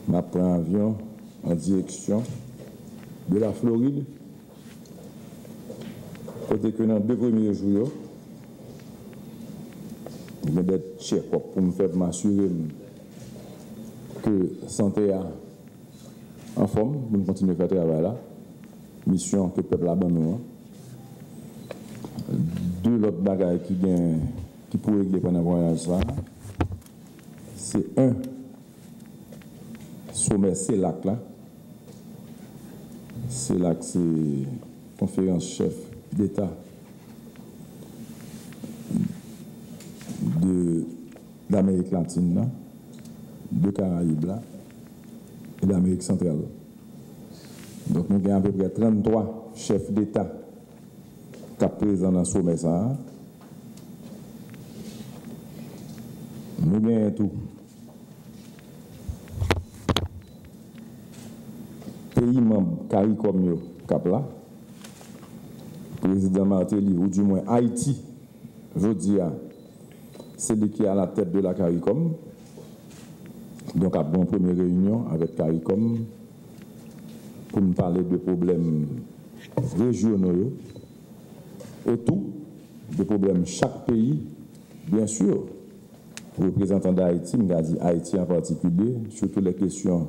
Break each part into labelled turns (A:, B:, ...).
A: Je prends un avion en direction de la Floride. Côté que dans les 2 premiers jours, je vais être check-up pour me faire m'assurer que la santé est en forme, pour nous continuer à faire travail là. Mission que le peuple a nous. 2 autres bagages qui pourraient régler pendant le voyage, c'est un sommet CELAC là. CELAC, c'est conférence chef d'État de l'Amérique latine, là, de Caraïbes là, et d'Amérique centrale. Donc nous avons à peu près 33 chefs d'État qui sont présents dans ce sommet. Nous avons tout. Pays membres CARICOM cap là. Président Martelly, ou du moins Haïti, je dis, c'est lui qui est à la tête de la CARICOM. Donc, après une première réunion avec CARICOM pour nous parler de problèmes régionaux et tout, de problèmes chaque pays, bien sûr. Représentant d'Haïti, je dis Haïti en particulier, surtout les questions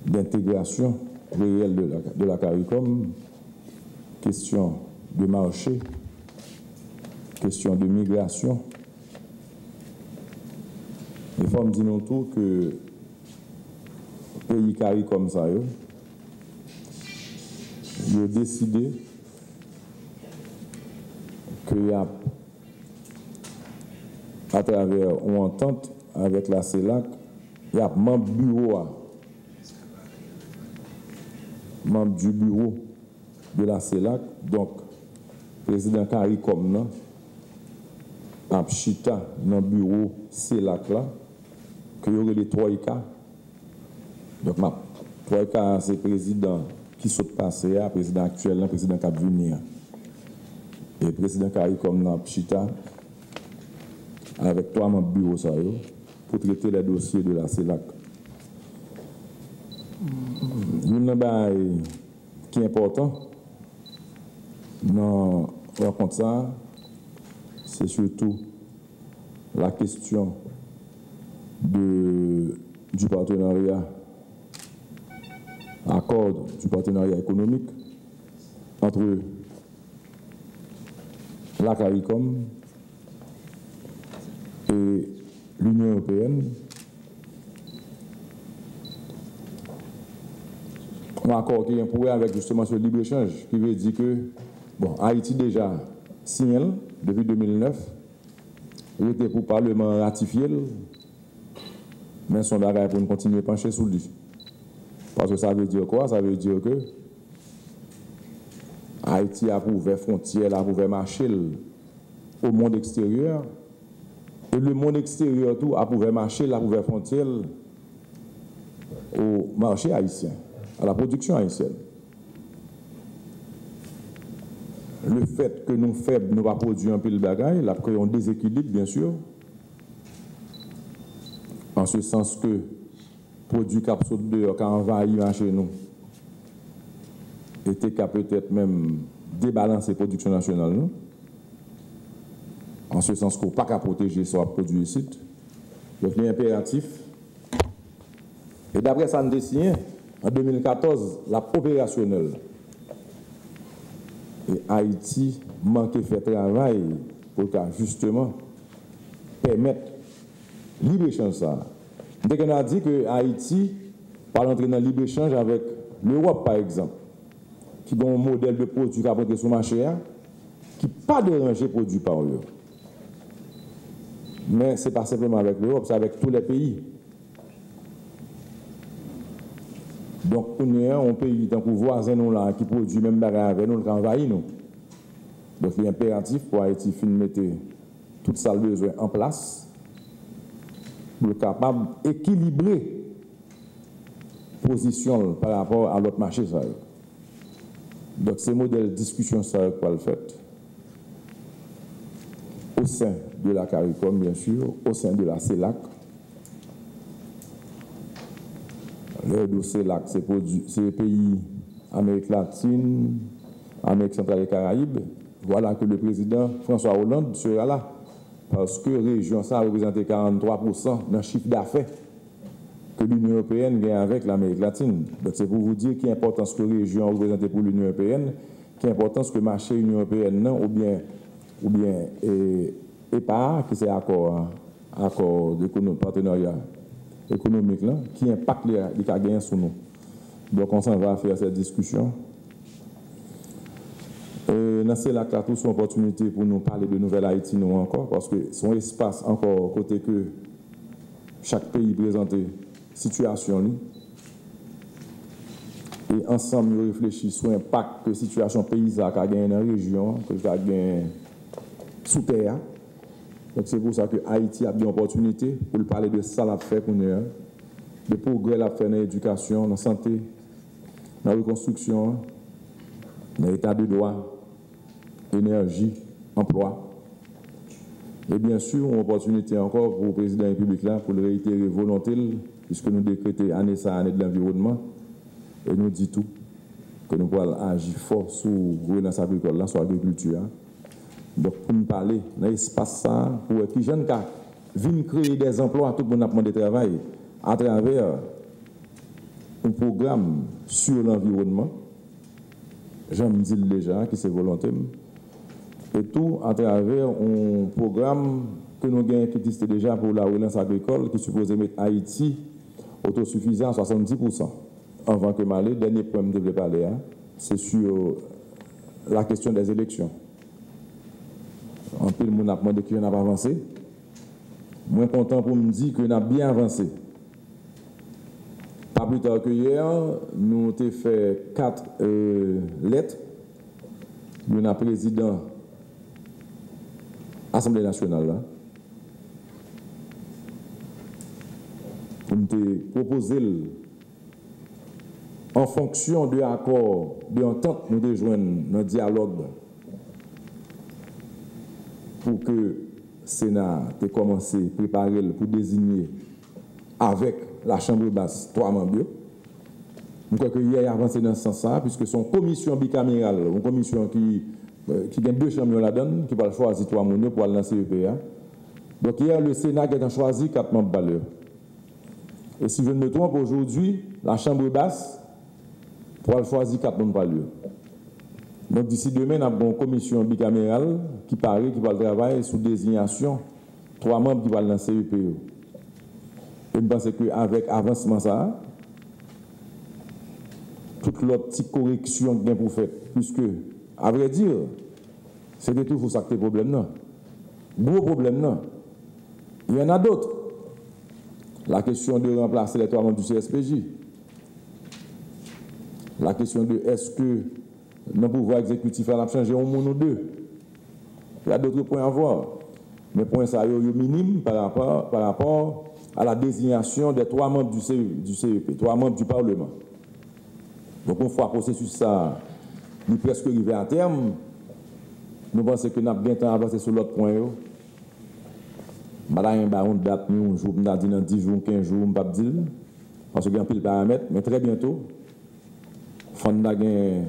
A: d'intégration réelle de la CARICOM, question de marché, question de migration. Il faut me dire non tout que le pays CARICOM ça, il a décidé qu'il y a, à travers une entente avec la CELAC, il y a membre du bureau de la CELAC, donc le président CARICOM a chita dans le bureau CELAC là, qu'il y aurait les Troïka. Donc, Troïka, c'est le président qui saute passé, le président actuel, le président qui a venir. Et le président CARICOM a chita avec 3 membres du bureau ça, pour traiter les dossiers de la CELAC. Une chose qui est important dans la rencontre ça, c'est surtout la question du partenariat, accord du partenariat économique entre la CARICOM et l'Union européenne. Un accord qui est pour avec justement ce libre-échange, qui veut dire que bon, Haïti déjà signé depuis 2009, il était pour le Parlement ratifier, mais son bagage pour nous continuer à pencher sur lui. Parce que ça veut dire quoi? Ça veut dire que Haïti a ouvert frontières, a ouvert marché au monde extérieur, et le monde extérieur tout a ouvert marché, a ouvert frontières au marché haïtien, à la production haïtienne. Le fait que nous faibles, nous pas produire un peu de bagaille, là, créons un déséquilibre, bien sûr. En ce sens que produit cap saute dehors, quand envahi marché nous, était qu'à peut-être même débalancer la production nationale, nous. En ce sens qu'on n'a pas qu'à protéger ce produit ici. Donc, il est impératif. Et d'après ça, nous avons signé en 2014 la opérationnelle. Et Haïti manquait de faire travail pour justement permettre libre-échange ça. Dès qu'on a dit que Haïti va entrer dans le libre-échange avec l'Europe, par exemple, qui a un modèle de produit qui a porté sur le marché, qui n'a pas dérangé produit par eux. Mais ce n'est pas simplement avec l'Europe, c'est avec tous les pays. Donc, on est un pays tant que voisin nous là qui produit même bagarre avec nous, qui envahit nous. Donc, il est impératif pour Haïti de mettre tout ça le besoin en place pour être capable d'équilibrer la position par rapport à l'autre marché. Ça. Donc, ce modèle de discussion, ça va le faire au sein de la CARICOM, bien sûr, au sein de la CELAC. Le dossier là, c'est pays Amérique latine, Amérique centrale et Caraïbes. Voilà que le président François Hollande sera là. Parce que la région, ça a représenté 43% d'un chiffre d'affaires que l'Union européenne gagne avec l'Amérique latine. Donc c'est pour vous dire qu'il y a importance que la région représentée pour l'Union européenne, qu'il y a importance que le marché de l'Union européenne, non, ou bien EPA, qui c'est accord de partenariat économique, là, qui impacte les cas gagnants sur nous. Donc on s'en va faire cette discussion. Dans ces lacs-là, tout sont opportunités pour nous parler de Nouvelle-Haïti, nous encore, parce que son espace encore, côté que chaque pays présenté situation, et ensemble, nous réfléchissons sur l'impact que la situation paysanne a gagné dans la région, que ça a gagné sous terre. Donc c'est pour ça que Haïti a bien opportunité pour parler de ça l'a fait pour nous, de progrès l'a fait dans l'éducation, dans la santé, dans la reconstruction, dans l'état de droit, énergie, emploi. Et bien sûr, une opportunité encore pour le président de la République là, pour le réitérer volonté, puisque nous décrétons année de l'environnement, et nous dit tout, que nous pouvons agir fort sur la relance agricole, sur l'agriculture. Donc, pour nous parler dans l'espace ça, pour que les jeunes viennent créer des emplois, tout le monde a demandé de travail à travers un programme sur l'environnement, j'en me dis déjà, qui c'est volontaire, et tout à travers un programme que nous avons qui existe déjà pour la relance agricole, qui suppose mettre Haïti autosuffisant à 70%. Avant que Malé, dernier point que je devais parler, c'est sur la question des élections. En plus, le monde a demandé qu'on n'a pas avancé. Moins content pour me dire qu'on a bien avancé. Pas plus tard que hier, nous avons fait 4 lettres. Nous avons président Assemblée nationale là. Pour nous proposer en fonction de l'accord, de l'entente, nous devons joindre dans le dialogue pour que le Sénat ait commencé à préparer pour désigner avec la Chambre basse 3 membres. Nous croyons qu'il y a avancé dans ce sens-là, puisque son commission bicamérale, une commission qui gagne 2 chambres là-dedans, qui va choisir 3 membres pour aller dans le CEPA. Donc hier, le Sénat a choisi 4 membres valeurs. Et si je ne me trompe, aujourd'hui, la Chambre basse pour choisir 4 membres valeurs. Donc d'ici demain, nous avons une commission bicamérale qui paraît, qui va travailler sous désignation 3 membres qui vont dans le CEPA. Et je pense qu'avec avancement ça, toute l'autre petite correction bien pour faire, puisque, à vrai dire, c'était tout pour ça que le problème non. Gros problème non. Il y en a d'autres. La question de remplacer les 3 membres du CSPJ. La question de est-ce que le pouvoir exécutif a changé un monde ou deux. Il y a d'autres points à voir. Mais points ça est minime par rapport à la désignation des 3 membres du CEP, 3 membres du Parlement. Donc, une fois le processus ça, il est presque arrivé à terme, nous pensons que nous avons bien temps avancé sur l'autre point. Madame a une date, un jour, nous avons dit dans 10 jours, 15 jours, je ne sais pas dire, parce qu'il y a un peu de paramètres, mais très bientôt, il y a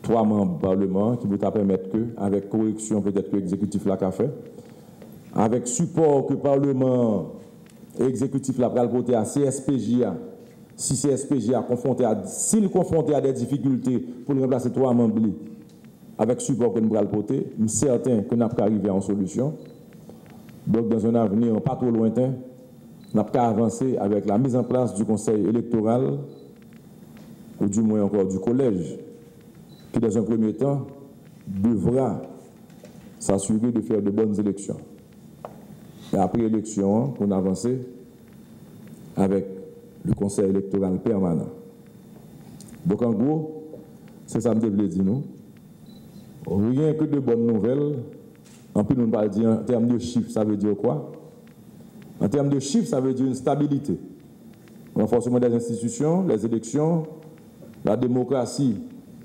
A: 3 membres du Parlement qui vont permettre que, avec correction peut-être que l'exécutif l'a fait, avec support que le Parlement et l'exécutif l'a voté à CSPJ, si CSPJ s'il confronté à des difficultés pour remplacer 3 membres, avec support que nous allons voter, je suis certain que nous n'avons pas arrivé à une solution. Donc, dans un avenir pas trop lointain, nous n'avons pas avancé avec la mise en place du Conseil électoral, ou du moins encore du collège, qui dans un premier temps devra s'assurer de faire de bonnes élections. Et après l'élection, on a avancé avec le Conseil électoral permanent. Donc en gros, c'est ça que je voulais dire nous. Rien que de bonnes nouvelles. En plus, nous parlons dire en termes de chiffres, ça veut dire quoi? En termes de chiffres, ça veut dire une stabilité. Renforcement des institutions, les élections, la démocratie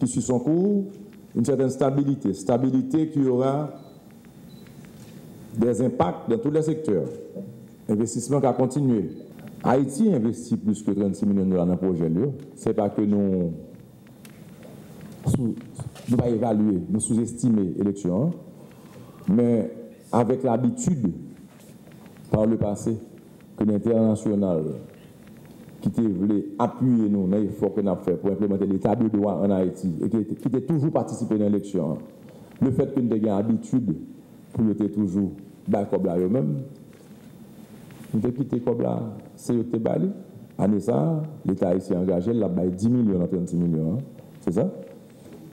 A: qui suit son cours, une certaine stabilité. Stabilité qui aura des impacts dans tous les secteurs. Investissement qui a continué. Haïti investit plus que 36 millions de dollars dans le projet. Ce n'est pas que nous ne pas évaluer, nous sous-estimer l'élection, mais avec l'habitude, par le passé, que l'international qui voulait appuyer nous dans l'effort que nous avons fait pour implémenter l'état de droit en Haïti et qui était toujours participé dans l'élection, le fait que nous ayons l'habitude pour être toujours d'accord là eux-mêmes, nous avons quitté comme là, c'est eux qui bali. Année ça, l'État haïtien engagé, il a 10 millions dans 36 millions. C'est ça?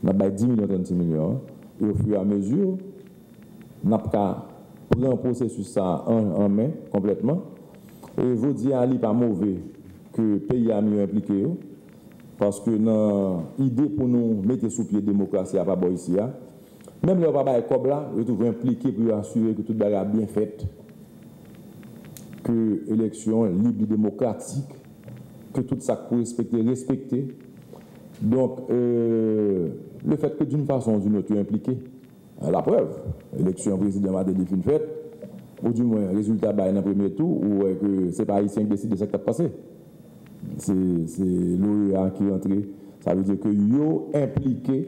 A: Il a 10 millions dans 36 millions. Et au fur et à mesure, nous avons pris un processus ça en main complètement. Et je vous dis, il n'est pas mauvais que le pays a mieux impliqué. Parce que l'idée pour nous mettre sous pied la démocratie à pas ici, même le papa est comme là, il est impliqué pour assurer que tout le monde est bien fait. Que l'élection libre et démocratique, que tout ça peut respecter. Donc, le fait que d'une façon ou d'une autre, tu es impliqué, la preuve, l'élection présidentielle a été faite, ou du moins, résultat dans le premier tour, ou que ce n'est pas haïtien qui décide de ce qui a passé. C'est l'OEA qui est entré. Ça veut dire que yo impliqué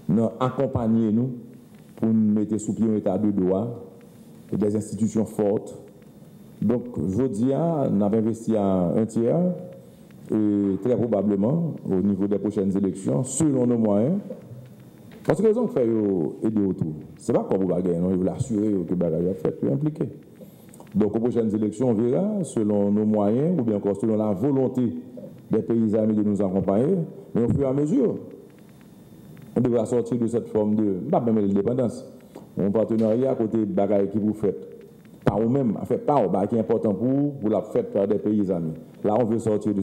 A: dans accompagner nous pour nous mettre sous pied un état de droit et des institutions fortes. Donc, je dis, nous avons investi à un tiers, et très probablement, au niveau des prochaines élections, selon nos moyens, parce que les gens fait aider autour. Ce n'est pas comme vous baguez, non, ils veulent assurer que vous fait, vous impliqué. Donc, aux prochaines élections, on verra, selon nos moyens, ou bien encore selon la volonté des pays amis de nous accompagner, mais au fur et à mesure, on devra sortir de cette forme de, pas même l'indépendance, un partenariat à côté de bagaille qui vous faites. Par vous-même, en fait, pas qui est important pour la fête par des pays amis. Là, on veut sortir de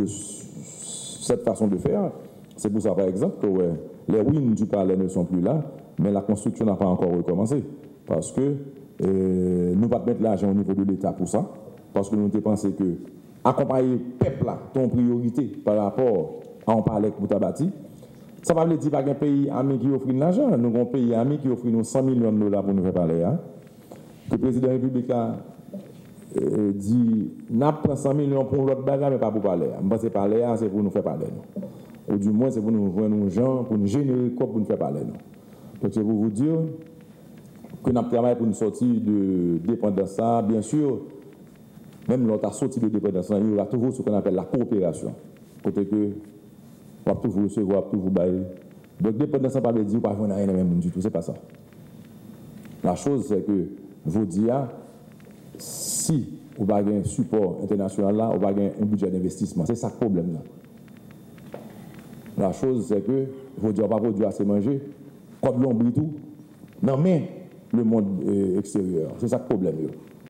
A: cette façon de faire. C'est pour ça, par exemple, que les ruines du palais ne sont plus là, mais la construction n'a pas encore recommencé. Parce que nous ne pouvons pas mettre l'argent au niveau de l'État pour ça. Parce que nous avons pensé que accompagner le peuple là, ton priorité par rapport à un palais pour bâti, ça va veut dire pas qu'un pays ami qui offre de l'argent. Nous avons un pays ami qui offre nous 100 millions de dollars pour nous faire parler. Le président de la République a dit n'a pas 100 millions pour l'autre bagarre, mais pas pour parler. Je pense que parler, c'est pour nous faire parler. Ou du moins, c'est pour nous voir nos gens, pour nous générer quoi pour nous faire parler. Donc, c'est pour vous dire que nous travaillons pour nous sortir de dépendance. Bien sûr, même lorsqu'on sorti de dépendance, il y aura toujours ce qu'on appelle la coopération. Côté que on va toujours recevoir, toujours bailler. Donc, dépendance, ça ne veut pas dire qu'on ne va rien même du tout. Ce n'est pas ça. La chose, c'est que vous dites, si on va avoir un support international là, on va avoir un budget d'investissement. C'est ça le problème là. La chose, c'est que vous dites, on va pas produire assez manger, comme l'ombre et tout, non mais le monde extérieur. C'est ça le problème.